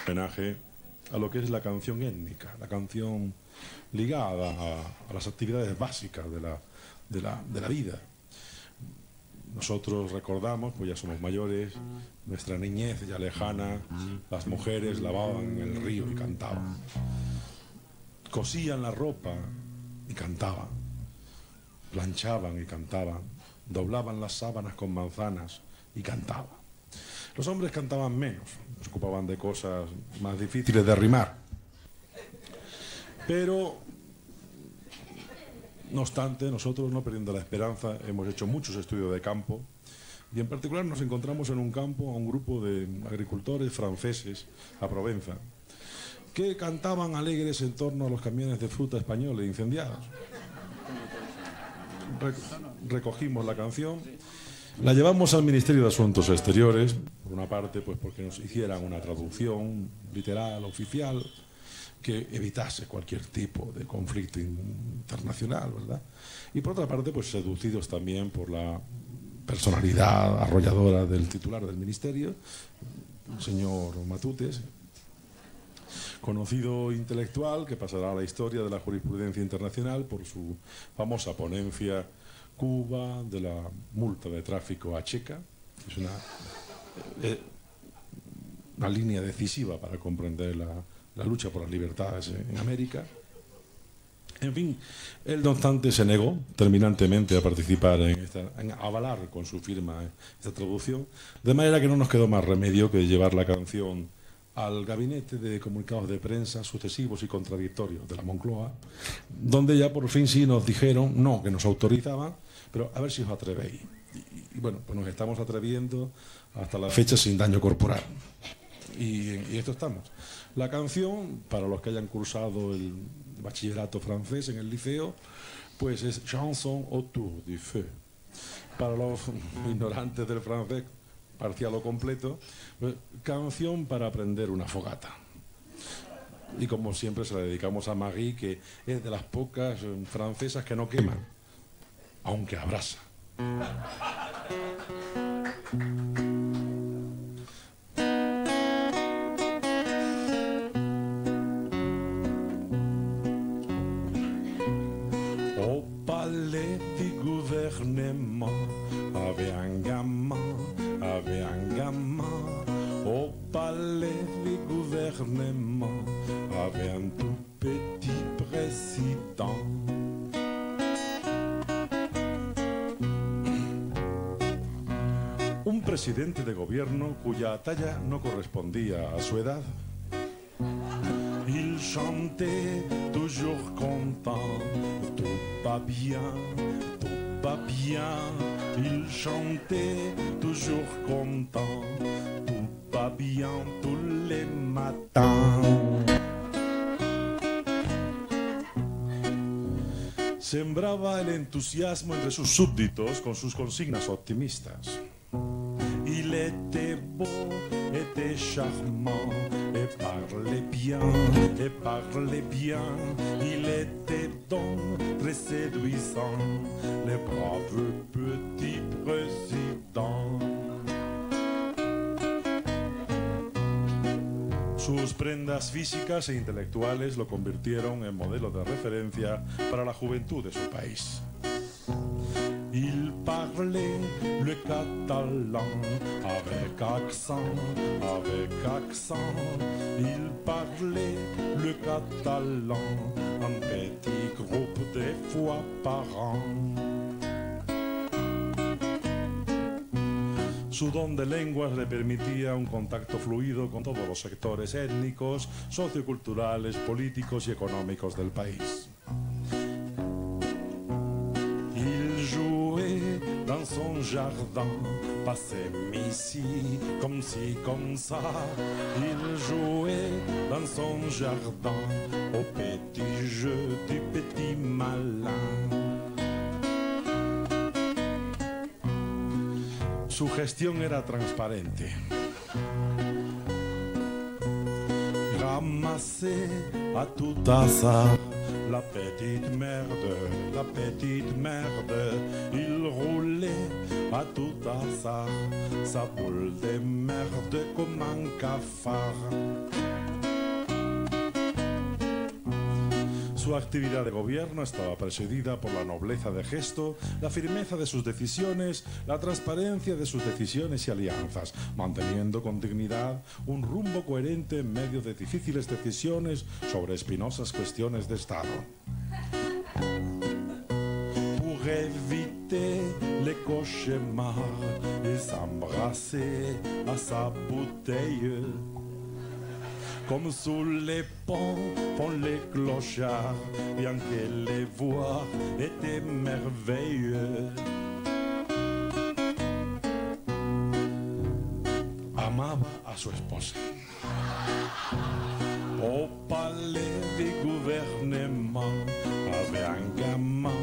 Homenaje a lo que es la canción étnica, la canción ligada a las actividades básicas de la vida. Nosotros recordamos, pues ya somos mayores, nuestra niñez ya lejana, las mujeres lavaban en el río y cantaban, cosían la ropa y cantaban, planchaban y cantaban, doblaban las sábanas con manzanas y cantaban. Los hombres cantaban menos, se ocupaban de cosas más difíciles de rimar. Pero, no obstante, nosotros, no perdiendo la esperanza, hemos hecho muchos estudios de campo y en particular nos encontramos en un campo a un grupo de agricultores franceses a Provenza que cantaban alegres en torno a los camiones de fruta españoles incendiados. Recogimos la canción, la llevamos al Ministerio de Asuntos Exteriores, por una parte pues porque nos hicieran una traducción literal, oficial, que evitase cualquier tipo de conflicto internacional, ¿verdad? Y por otra parte, pues seducidos también por la personalidad arrolladora del titular del ministerio, el señor Matutes, conocido intelectual que pasará a la historia de la jurisprudencia internacional por su famosa ponencia Cuba de la multa de tráfico a Checa, que es una línea decisiva para comprender la lucha por las libertades en América. En fin, él no obstante se negó terminantemente a participar en avalar con su firma esta traducción, de manera que no nos quedó más remedio que llevar la canción al gabinete de comunicados de prensa sucesivos y contradictorios de la Moncloa, donde ya por fin sí nos dijeron, no, que nos autorizaban, pero a ver si os atrevéis. Y bueno, pues nos estamos atreviendo hasta la fecha sin daño corporal. Y esto estamos. La canción, para los que hayan cursado el bachillerato francés en el liceo, pues es Chanson autour du feu. Para los ignorantes del francés, parcial o completo, pues, canción para prender una fogata. Y como siempre se la dedicamos a Marie, que es de las pocas francesas que no queman, aunque abrasa. Au palais du gouvernement avait un gamin. Au palais du gouvernement avait un tout petit président. Un presidente de gobierno cuya talla no correspondía a su edad. Il chantait toujours content, tout va bien, tout va bien. Il chantait toujours content, tout va bien tous les matins. Sembraba el entusiasmo entre sus súbditos con sus consignas optimistas. Il était beau, était charmant, et parlait bien, et parlait bien. Il était donc très séduisant, le brave petit président. Sus prendas físicas e intelectuales lo convirtieron en modelo de referencia para la juventud de su país. Il parlait le catalan avec accent, avec accent. Il parlait le catalan en petit groupe de fois par an. Su don de lenguas le permitía un contacto fluido con todos los sectores étnicos, socioculturales, políticos y económicos del país. Dans son jardin, passait ici, comme ci, comme ça. Il jouait dans son jardin au petit jeu du petit malin. Su gestión era transparente. ramassait à tout hasard la petite merde, il roulait à tout hasard sa boule de merde comme un cafard. Su actividad de gobierno estaba presidida por la nobleza de gesto, la firmeza de sus decisiones, la transparencia de sus decisiones y alianzas, manteniendo con dignidad un rumbo coherente en medio de difíciles decisiones sobre espinosas cuestiones de Estado. Pour éviter les cauchemars, il s'embrassait à sa bouteille. Comme sous les ponts font les clochards, bien que les voix étaient merveilleuses. Amaba a su esposa. Au palais du gouvernement, avait un gamin